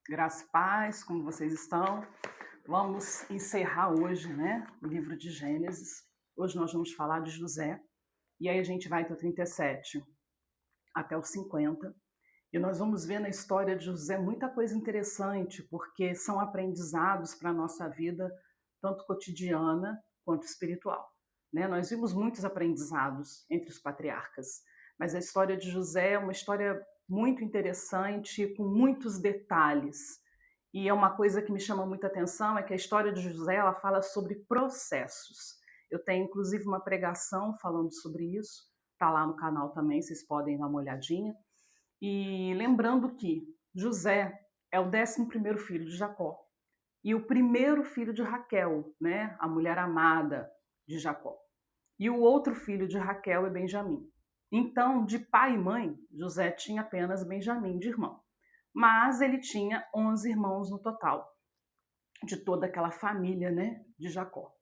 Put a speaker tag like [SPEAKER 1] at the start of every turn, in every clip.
[SPEAKER 1] Graça e paz, como vocês estão? Vamos encerrar hoje, né, o livro de Gênesis. Hoje nós vamos falar de José, e aí a gente vai do 37 até o 50, e nós vamos ver na história de José muita coisa interessante, porque são aprendizados para a nossa vida, tanto cotidiana quanto espiritual. Né? Nós vimos muitos aprendizados entre os patriarcas, mas a história de José é uma história muito interessante, com muitos detalhes. E é uma coisa que me chama muita atenção, é que a história de José ela fala sobre processos. Eu tenho inclusive uma pregação falando sobre isso, está lá no canal também, vocês podem dar uma olhadinha. E lembrando que José é o 11º filho de Jacó e o primeiro filho de Raquel, né, a mulher amada de Jacó. E o outro filho de Raquel é Benjamim. Então, de pai e mãe, José tinha apenas Benjamim de irmão. Mas ele tinha 11 irmãos no total, de toda aquela família, né, de Jacó.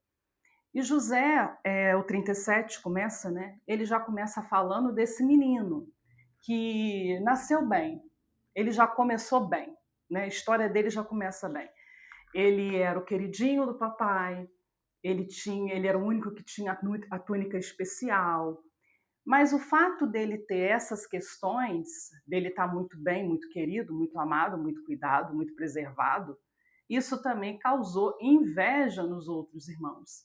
[SPEAKER 1] E José, o 37 começa, né? Ele já começa falando desse menino que nasceu bem. Ele já começou bem, né? A história dele já começa bem. Ele era o queridinho do papai. Ele era o único que tinha a túnica especial. Mas o fato dele ter essas questões, dele estar muito bem, muito querido, muito amado, muito cuidado, muito preservado, isso também causou inveja nos outros irmãos.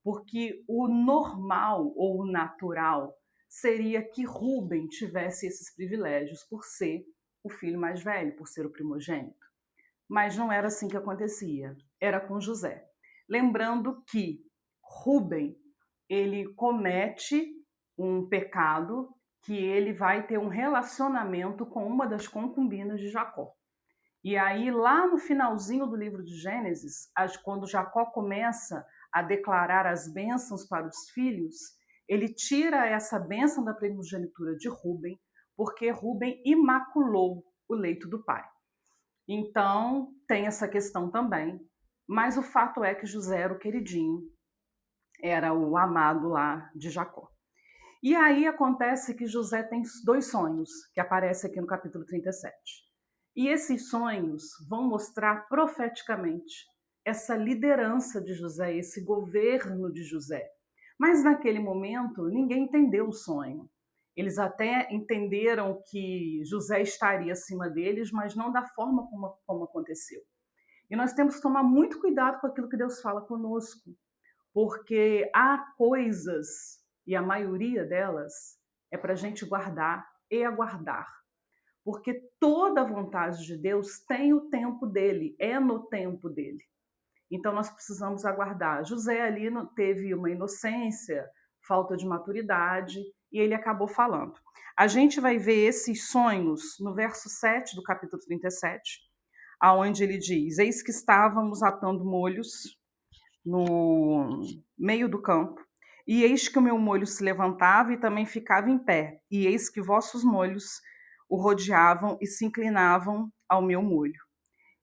[SPEAKER 1] Porque o normal ou o natural seria que Rubem tivesse esses privilégios por ser o filho mais velho, por ser o primogênito. Mas não era assim que acontecia, era com José. Lembrando que Rubem, ele comete um pecado que ele vai ter um relacionamento com uma das concubinas de Jacó. E aí, lá no finalzinho do livro de Gênesis, quando Jacó começa a declarar as bênçãos para os filhos, ele tira essa bênção da primogenitura de Rubem, porque Rubem imaculou o leito do pai. Então, tem essa questão também. Mas o fato é que José era o queridinho, era o amado lá de Jacó. E aí acontece que José tem 2 sonhos, que aparecem aqui no capítulo 37. E esses sonhos vão mostrar profeticamente essa liderança de José, esse governo de José. Mas naquele momento, ninguém entendeu o sonho. Eles até entenderam que José estaria acima deles, mas não da forma como aconteceu. E nós temos que tomar muito cuidado com aquilo que Deus fala conosco, porque há coisas, e a maioria delas é para a gente guardar e aguardar. Porque toda a vontade de Deus tem o tempo dele, é no tempo dele. Então nós precisamos aguardar. José ali teve uma inocência, falta de maturidade, e ele acabou falando. A gente vai ver esses sonhos no verso 7 do capítulo 37, aonde ele diz: Eis que estávamos atando molhos no meio do campo, e eis que o meu molho se levantava e também ficava em pé, e eis que vossos molhos o rodeavam e se inclinavam ao meu molho.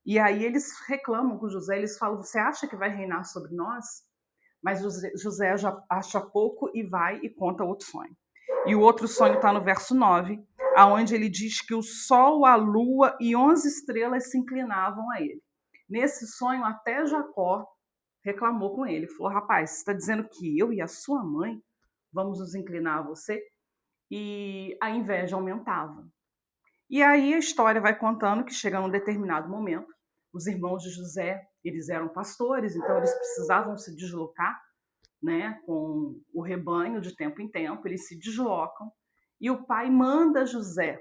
[SPEAKER 1] E aí eles reclamam com José, eles falam: você acha que vai reinar sobre nós? Mas José já acha pouco e vai e conta outro sonho. E o outro sonho está no verso 9, aonde ele diz que o sol, a lua e 11 estrelas se inclinavam a ele. Nesse sonho, até Jacó reclamou com ele, falou: rapaz, você está dizendo que eu e a sua mãe vamos nos inclinar a você? E a inveja aumentava. E aí a história vai contando que chega num determinado momento, os irmãos de José, eles eram pastores, então eles precisavam se deslocar, né, com o rebanho de tempo em tempo, eles se deslocam, e o pai manda José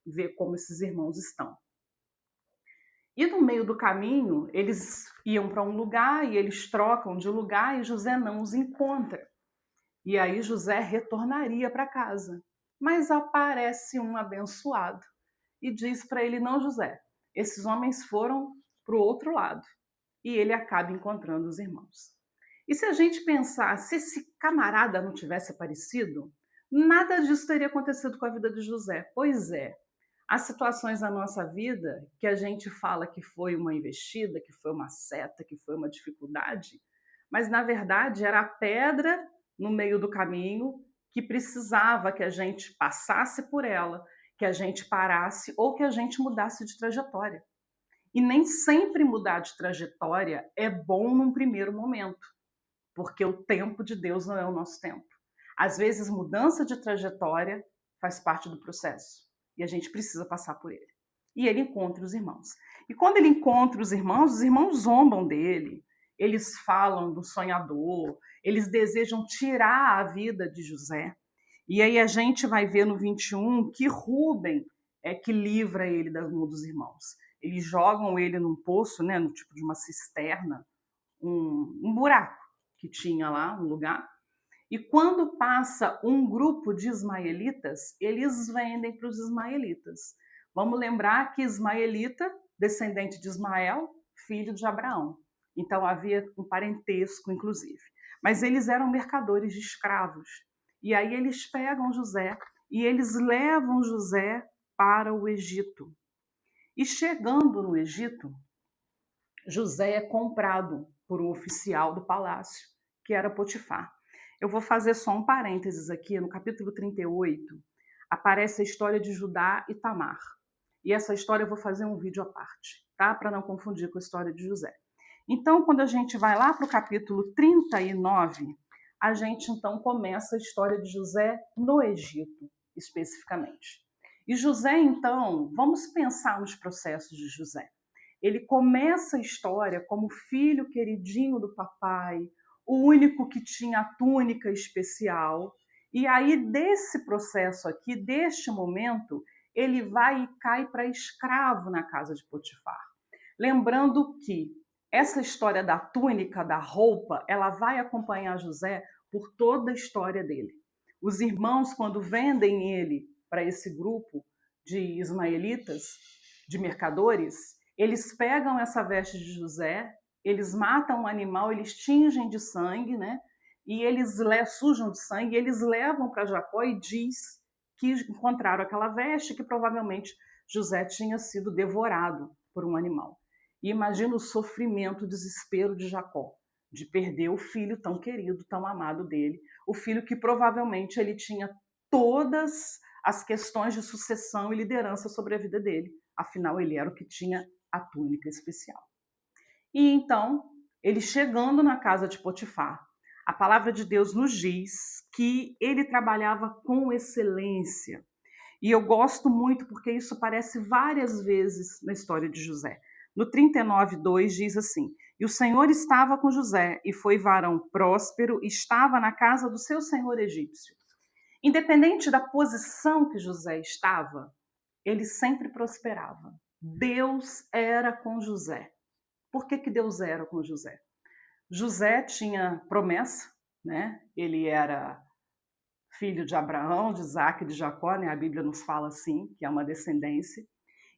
[SPEAKER 1] ver como esses irmãos estão. E no meio do caminho, eles iam para um lugar e eles trocam de lugar e José não os encontra. E aí José retornaria para casa. Mas aparece um abençoado e diz para ele: não, José, esses homens foram para o outro lado. E ele acaba encontrando os irmãos. E se a gente pensar, se esse camarada não tivesse aparecido, nada disso teria acontecido com a vida de José. Pois é, há situações na nossa vida que a gente fala que foi uma investida, que foi uma seta, que foi uma dificuldade, mas na verdade era a pedra no meio do caminho que precisava que a gente passasse por ela, que a gente parasse ou que a gente mudasse de trajetória. E nem sempre mudar de trajetória é bom num primeiro momento, porque o tempo de Deus não é o nosso tempo. Às vezes, mudança de trajetória faz parte do processo e a gente precisa passar por ele. E ele encontra os irmãos. E quando ele encontra os irmãos zombam dele, eles falam do sonhador, eles desejam tirar a vida de José. E aí a gente vai ver no 21 que Rúben é que livra ele da mão dos irmãos. Eles jogam ele num poço, né, no tipo de uma cisterna, um buraco que tinha lá, um lugar. E quando passa um grupo de ismaelitas, eles vendem para os ismaelitas. Vamos lembrar que ismaelita, descendente de Ismael, filho de Abraão. Então havia um parentesco, inclusive. Mas eles eram mercadores de escravos. E aí eles pegam José e eles levam José para o Egito. E chegando no Egito, José é comprado por um oficial do palácio, que era Potifar. Eu vou fazer só um parênteses aqui, no capítulo 38, aparece a história de Judá e Tamar. E essa história eu vou fazer um vídeo à parte, tá? Para não confundir com a história de José. Então, quando a gente vai lá para o capítulo 39, a gente então começa a história de José no Egito, especificamente. E José, então, vamos pensar nos processos de José. Ele começa a história como filho queridinho do papai, o único que tinha a túnica especial. E aí, desse processo aqui, deste momento, ele vai e cai para escravo na casa de Potifar. Lembrando que essa história da túnica, da roupa, ela vai acompanhar José por toda a história dele. Os irmãos, quando vendem ele para esse grupo de ismaelitas, de mercadores, eles pegam essa veste de José, eles matam um animal, eles tingem de sangue, né? E eles sujam de sangue, e eles levam para Jacó e diz que encontraram aquela veste, que provavelmente José tinha sido devorado por um animal. E imagina o sofrimento, o desespero de Jacó, de perder o filho tão querido, tão amado dele, o filho que provavelmente ele tinha todas as questões de sucessão e liderança sobre a vida dele. Afinal, ele era o que tinha a túnica especial. E então, ele chegando na casa de Potifar, a palavra de Deus nos diz que ele trabalhava com excelência. E eu gosto muito porque isso aparece várias vezes na história de José. No 39:2 diz assim: "E o Senhor estava com José, e foi varão próspero, e estava na casa do seu senhor egípcio." Independente da posição que José estava, ele sempre prosperava. Deus era com José. Por que Deus era com José? José tinha promessa, né? Ele era filho de Abraão, de Isaac e de Jacó, né? A Bíblia nos fala assim, que é uma descendência.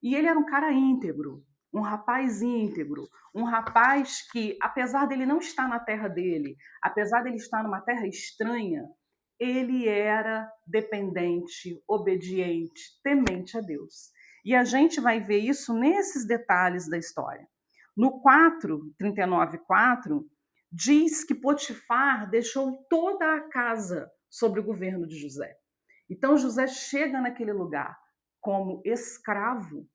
[SPEAKER 1] E ele era um cara íntegro, um rapaz íntegro, um rapaz que, apesar dele não estar na terra dele, apesar dele estar numa terra estranha, ele era dependente, obediente, temente a Deus. E a gente vai ver isso nesses detalhes da história. No 39:4, diz que Potifar deixou toda a casa sobre o governo de José. Então José chega naquele lugar como escravo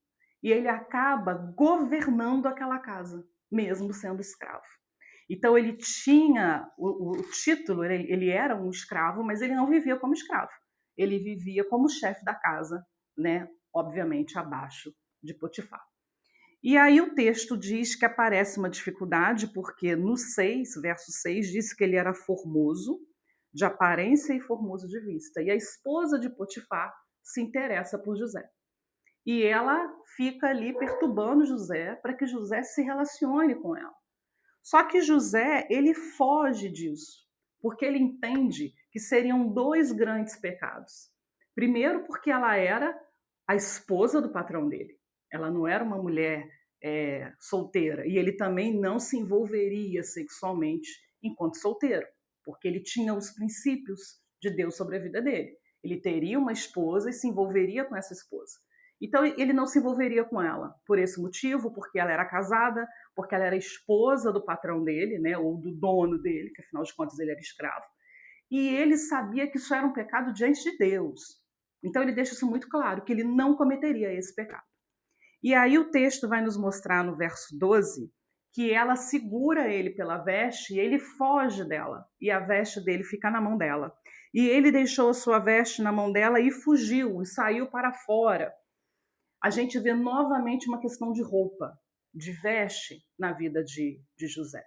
[SPEAKER 1] e ele acaba governando aquela casa, mesmo sendo escravo. Então ele tinha o título, ele era um escravo, mas ele não vivia como escravo. Ele vivia como chefe da casa, né? Obviamente abaixo de Potifar. E aí o texto diz que aparece uma dificuldade, porque no 6, verso 6, diz que ele era formoso de aparência e formoso de vista. E a esposa de Potifar se interessa por José. E ela fica ali perturbando José para que José se relacione com ela. Só que José, ele foge disso, porque ele entende que seriam dois grandes pecados. Primeiro, porque ela era a esposa do patrão dele. Ela não era uma mulher solteira. E ele também não se envolveria sexualmente enquanto solteiro, porque ele tinha os princípios de Deus sobre a vida dele. Ele teria uma esposa e se envolveria com essa esposa. Então ele não se envolveria com ela por esse motivo, porque ela era casada, porque ela era esposa do patrão dele, né, ou do dono dele, que afinal de contas ele era escravo. E ele sabia que isso era um pecado diante de Deus. Então ele deixa isso muito claro, que ele não cometeria esse pecado. E aí o texto vai nos mostrar no verso 12 que ela segura ele pela veste e ele foge dela, e a veste dele fica na mão dela. E ele deixou a sua veste na mão dela e fugiu, e saiu para fora. A gente vê novamente uma questão de roupa, de veste na vida de José.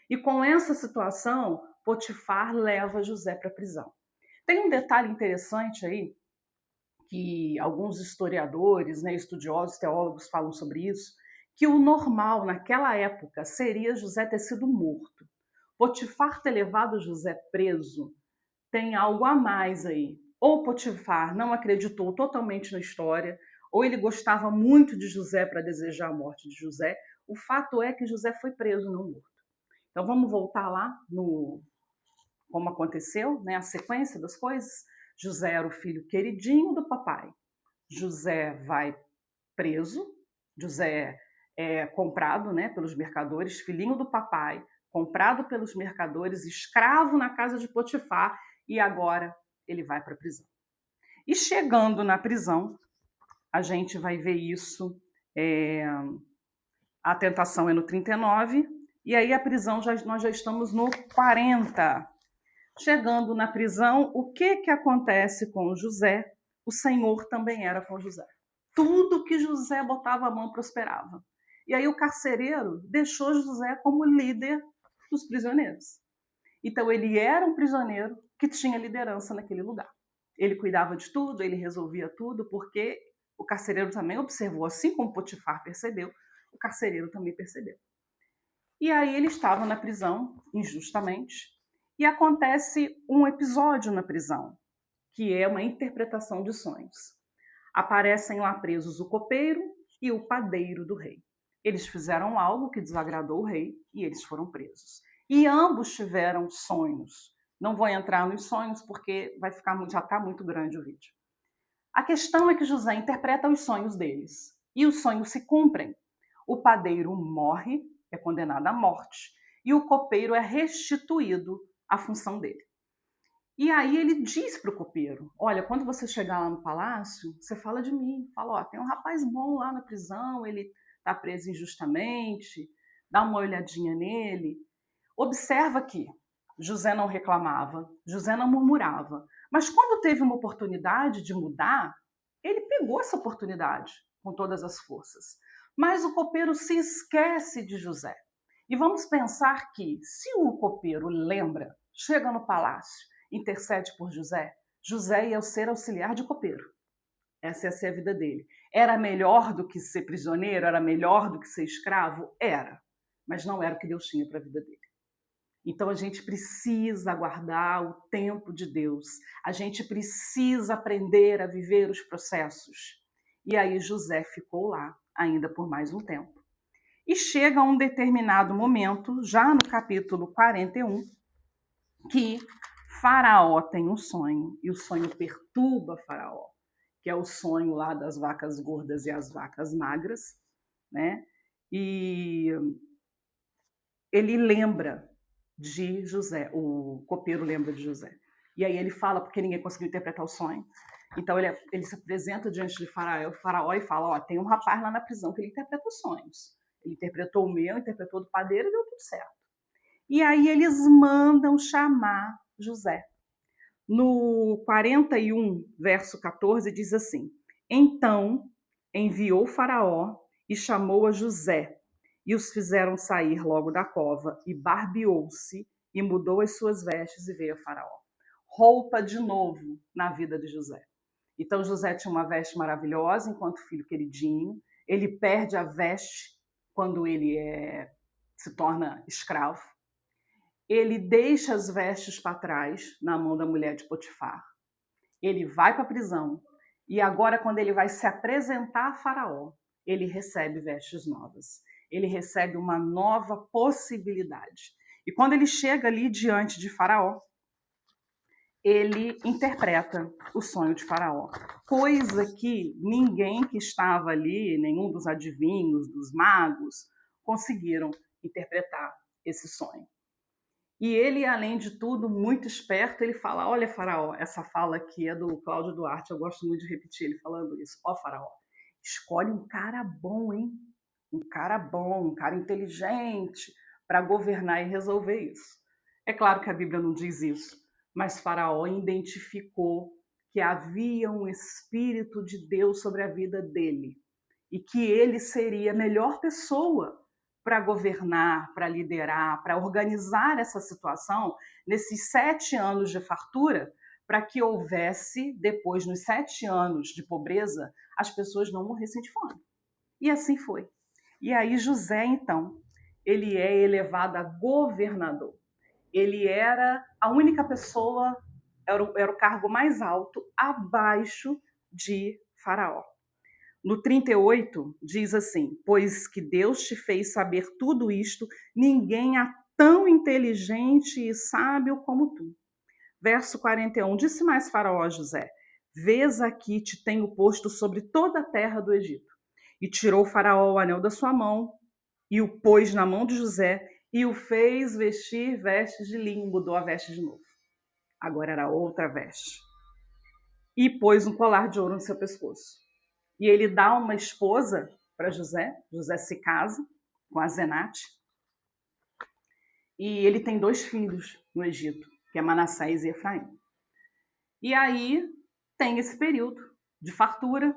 [SPEAKER 1] E com essa situação, Potifar leva José para a prisão. Tem um detalhe interessante aí, que alguns historiadores, né, estudiosos, teólogos falam sobre isso, que o normal naquela época seria José ter sido morto. Potifar ter levado José preso tem algo a mais aí. Ou Potifar não acreditou totalmente na história, ou ele gostava muito de José para desejar a morte de José. O fato é que José foi preso, não morto. Então vamos voltar lá no como aconteceu, né, a sequência das coisas. José era o filho queridinho do papai. José vai preso, José é comprado, né, pelos mercadores, filhinho do papai, comprado pelos mercadores, escravo na casa de Potifar, e agora ele vai para a prisão. E chegando na prisão, a gente vai ver isso, a tentação é no 39, e aí a prisão, nós já estamos no 40. Chegando na prisão, o que acontece com José? O Senhor também era com José. Tudo que José botava a mão prosperava. E aí o carcereiro deixou José como líder dos prisioneiros. Então ele era um prisioneiro que tinha liderança naquele lugar. Ele cuidava de tudo, ele resolvia tudo, porque o carcereiro também observou, assim como Potifar percebeu, o carcereiro também percebeu. E aí ele estava na prisão, injustamente, e acontece um episódio na prisão, que é uma interpretação de sonhos. Aparecem lá presos o copeiro e o padeiro do rei. Eles fizeram algo que desagradou o rei e eles foram presos. E ambos tiveram sonhos. Não vou entrar nos sonhos porque já está muito grande o vídeo. A questão é que José interpreta os sonhos deles e os sonhos se cumprem. O padeiro morre, é condenado à morte, e o copeiro é restituído à função dele. E aí ele diz para o copeiro, olha, quando você chegar lá no palácio, você fala de mim. Fala, ó, tem um rapaz bom lá na prisão, ele está preso injustamente, dá uma olhadinha nele. Observa que José não reclamava, José não murmurava. Mas quando teve uma oportunidade de mudar, ele pegou essa oportunidade com todas as forças. Mas o copeiro se esquece de José. E vamos pensar que, se o copeiro lembra, chega no palácio, intercede por José, José ia ser auxiliar de copeiro. Essa ia ser a vida dele. Era melhor do que ser prisioneiro? Era melhor do que ser escravo? Era. Mas não era o que Deus tinha para a vida dele. Então a gente precisa aguardar o tempo de Deus. A gente precisa aprender a viver os processos. E aí José ficou lá ainda por mais um tempo. E chega um determinado momento, já no capítulo 41, que Faraó tem um sonho, e o sonho perturba Faraó, que é o sonho lá das vacas gordas e as vacas magras, né? E ele lembra de José, o copeiro lembra de José. E aí ele fala, porque ninguém conseguiu interpretar o sonho, então ele se apresenta diante de Faraó e fala, ó, tem um rapaz lá na prisão que ele interpreta os sonhos. Ele interpretou o meu, interpretou do padeiro e deu tudo certo. E aí eles mandam chamar José. No 41, verso 14, diz assim, então enviou Faraó e chamou a José, e os fizeram sair logo da cova, e barbeou-se, e mudou as suas vestes, e veio a Faraó. Roupa de novo na vida de José. Então José tinha uma veste maravilhosa enquanto filho queridinho, ele perde a veste quando ele se torna escravo, ele deixa as vestes para trás na mão da mulher de Potifar, ele vai para a prisão, e agora quando ele vai se apresentar a Faraó, ele recebe vestes novas, ele recebe uma nova possibilidade. E quando ele chega ali diante de Faraó, ele interpreta o sonho de Faraó, coisa que ninguém que estava ali, nenhum dos adivinhos, dos magos, conseguiram interpretar esse sonho. E ele, além de tudo, muito esperto, ele fala, olha, Faraó, essa fala aqui é do Cláudio Duarte, eu gosto muito de repetir ele falando isso, ó, Faraó, escolhe um cara bom, hein? Um cara bom, um cara inteligente para governar e resolver isso. É claro que a Bíblia não diz isso, mas Faraó identificou que havia um Espírito de Deus sobre a vida dele e que ele seria a melhor pessoa para governar, para liderar, para organizar essa situação nesses 7 anos de fartura, para que houvesse, depois, nos 7 anos de pobreza, as pessoas não morressem de fome. E assim foi. E aí José, então, ele é elevado a governador. Ele era a única pessoa, era o cargo mais alto, abaixo de Faraó. No 38, diz assim: pois que Deus te fez saber tudo isto, ninguém há tão inteligente e sábio como tu. Verso 41, disse mais Faraó a José: vês aqui te tenho posto sobre toda a terra do Egito. E tirou Faraó o anel da sua mão, e o pôs na mão de José, e o fez vestir vestes de linho, mudou a veste de novo. Agora era outra veste. E pôs um colar de ouro no seu pescoço. E ele dá uma esposa para José. José se casa com Azenate. E ele tem 2 filhos no Egito, que é Manassés e Efraim. E aí tem esse período de fartura.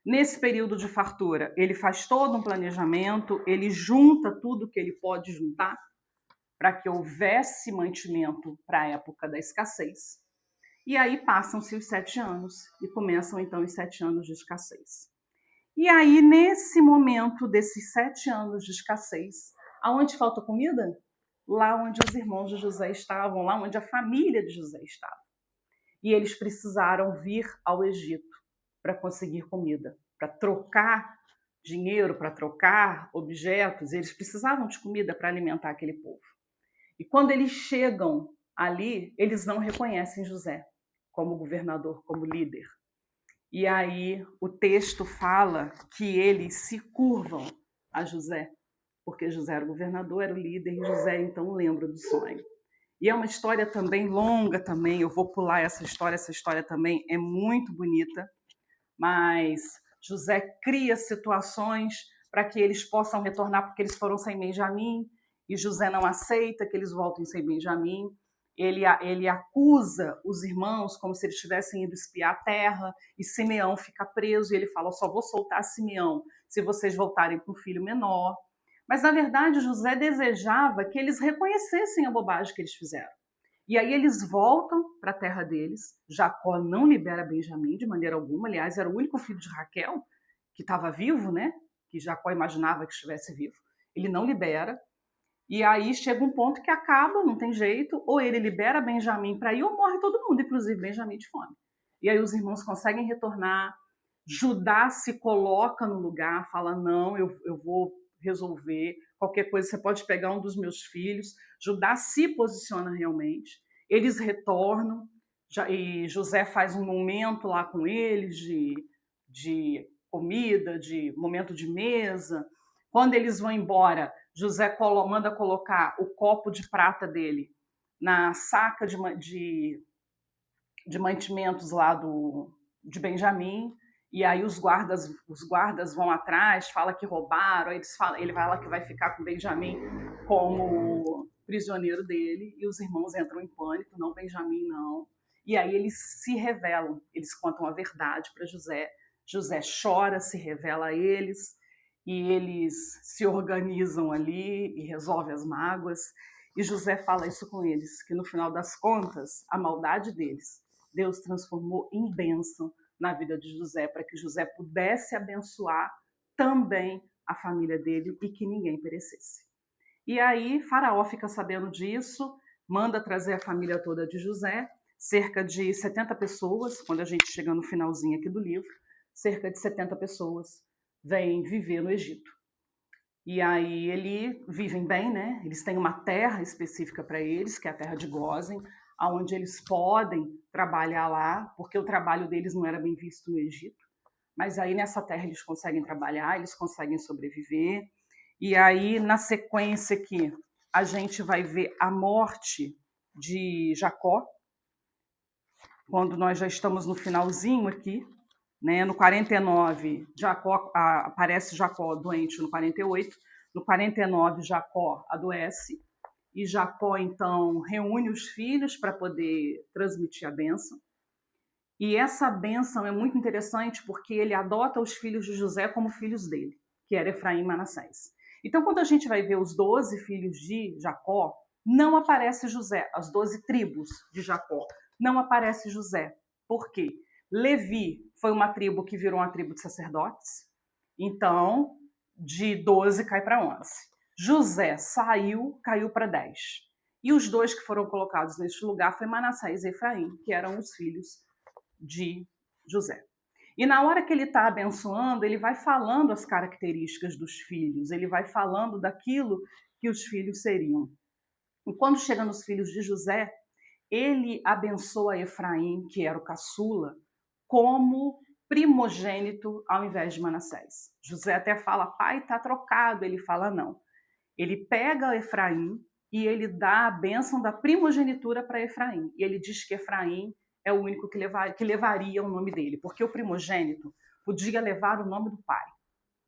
[SPEAKER 1] Nesse período de fartura, ele faz todo um planejamento, ele junta tudo que ele pode juntar para que houvesse mantimento para a época da escassez. E aí passam-se os 7 anos e começam então os 7 anos de escassez. E aí, nesse momento desses 7 anos de escassez, aonde falta comida? Lá onde os irmãos de José estavam, lá onde a família de José estava. E eles precisaram vir ao Egito para conseguir comida, para trocar dinheiro, para trocar objetos. Eles precisavam de comida para alimentar aquele povo. E quando eles chegam ali, eles não reconhecem José como governador, como líder. E aí o texto fala que eles se curvam a José, porque José era o governador, era o líder, e José então lembra do sonho. E é uma história também longa também, eu vou pular essa história também é muito bonita, mas José cria situações para que eles possam retornar, porque eles foram sem Benjamim, e José não aceita que eles voltem sem Benjamim. Ele acusa os irmãos como se eles tivessem ido espiar a terra, e Simeão fica preso, e ele fala: eu só vou soltar Simeão se vocês voltarem com um filho menor. Mas, na verdade, José desejava que eles reconhecessem a bobagem que eles fizeram. E aí eles voltam para a terra deles. Jacó não libera Benjamim de maneira alguma. Aliás, era o único filho de Raquel que estava vivo, né? Que Jacó imaginava que estivesse vivo. Ele não libera. E aí chega um ponto que acaba, não tem jeito. Ou ele libera Benjamim para ir, ou morre todo mundo, inclusive Benjamim de fome. E aí os irmãos conseguem retornar. Judá se coloca no lugar, fala: não, eu vou resolver, qualquer coisa você pode pegar um dos meus filhos. Judá se posiciona realmente, eles retornam, e José faz um momento lá com eles de comida, de momento de mesa. Quando eles vão embora, José manda colocar o copo de prata dele na saca de mantimentos lá de Benjamim. E aí os guardas vão atrás, fala que roubaram, ele fala que vai ficar com Benjamim como prisioneiro dele, e os irmãos entram em pânico: não, Benjamim não. E aí eles se revelam, eles contam a verdade para José. José chora, se revela a eles, e eles se organizam ali e resolvem as mágoas. E José fala isso com eles, que no final das contas, a maldade deles, Deus transformou em bênção na vida de José, para que José pudesse abençoar também a família dele e que ninguém perecesse. E aí Faraó fica sabendo disso, manda trazer a família toda de José, cerca de 70 pessoas, quando a gente chega no finalzinho aqui do livro, cerca de 70 pessoas vêm viver no Egito. E aí eles vivem bem, né? Eles têm uma terra específica para eles, que é a terra de Gósen, onde eles podem trabalhar lá, porque o trabalho deles não era bem visto no Egito. Mas aí nessa terra eles conseguem trabalhar, eles conseguem sobreviver. E aí, na sequência aqui, a gente vai ver a morte de Jacó, quando nós já estamos no finalzinho aqui. né? No 49, aparece Jacó doente no 48. No 49, Jacó adoece. E Jacó, então, reúne os filhos para poder transmitir a bênção. E essa bênção é muito interessante porque ele adota os filhos de José como filhos dele, que era Efraim e Manassés. Então, quando a gente vai ver os 12 filhos de Jacó, não aparece José, as 12 tribos de Jacó, não aparece José. Por quê? Levi foi uma tribo que virou uma tribo de sacerdotes, então de 12 cai para 11. José saiu, caiu para 10. E os dois que foram colocados neste lugar foi Manassés e Efraim, que eram os filhos de José. E na hora que ele está abençoando, ele vai falando as características dos filhos, ele vai falando daquilo que os filhos seriam. E quando chega nos filhos de José, ele abençoa Efraim, que era o caçula, como primogênito ao invés de Manassés. José até fala, pai, está trocado. Ele fala, não. Ele pega Efraim e ele dá a bênção da primogenitura para Efraim. E ele diz que Efraim é o único que levaria o nome dele, porque o primogênito podia levar o nome do pai,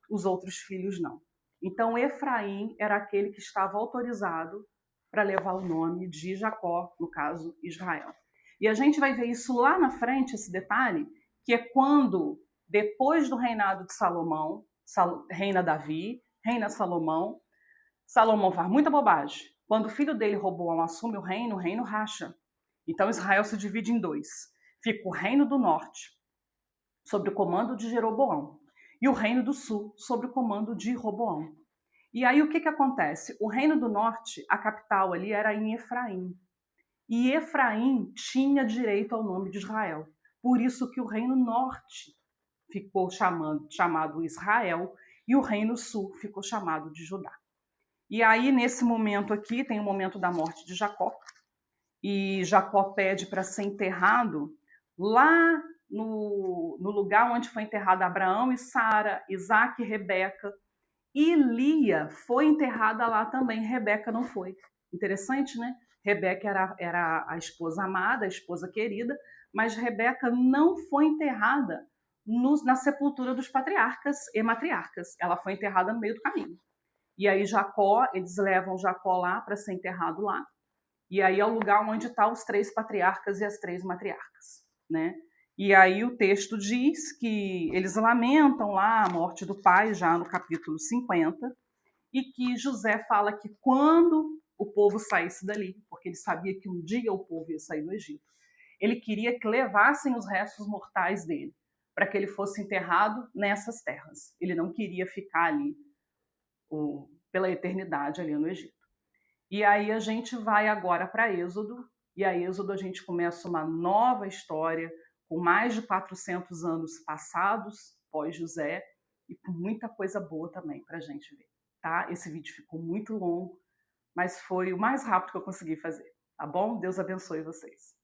[SPEAKER 1] os outros filhos não. Então Efraim era aquele que estava autorizado para levar o nome de Jacó, no caso Israel. E a gente vai ver isso lá na frente, esse detalhe, que é quando, depois do reinado de Salomão, reina Davi, reina Salomão, Salomão faz muita bobagem. Quando o filho dele, Roboão, assume o reino racha. Então Israel se divide em dois. Fica o reino do norte, sob o comando de Jeroboão, e o reino do sul, sob o comando de Roboão. E aí o que acontece? O reino do norte, a capital ali era em Efraim. E Efraim tinha direito ao nome de Israel. Por isso que o reino norte ficou chamado Israel e o reino sul ficou chamado de Judá. E aí, nesse momento aqui, tem o momento da morte de Jacó. E Jacó pede para ser enterrado lá no lugar onde foi enterrado Abraão e Sara, Isaac e Rebeca. E Lia foi enterrada lá também, Rebeca não foi. Interessante, né? Rebeca era a esposa amada, a esposa querida, mas Rebeca não foi enterrada na sepultura dos patriarcas e matriarcas. Ela foi enterrada no meio do caminho. E aí Jacó, eles levam Jacó lá para ser enterrado lá. E aí é o lugar onde estão os 3 patriarcas e as 3 matriarcas, né? E aí o texto diz que eles lamentam lá a morte do pai, já no capítulo 50, e que José fala que quando o povo saísse dali, porque ele sabia que um dia o povo ia sair do Egito, ele queria que levassem os restos mortais dele, para que ele fosse enterrado nessas terras. Ele não queria ficar ali pela eternidade ali no Egito. E aí a gente vai agora para Êxodo, e a Êxodo a gente começa uma nova história, com mais de 400 anos passados, pós-José, e com muita coisa boa também para a gente ver. Tá? Esse vídeo ficou muito longo, mas foi o mais rápido que eu consegui fazer. Tá bom? Deus abençoe vocês.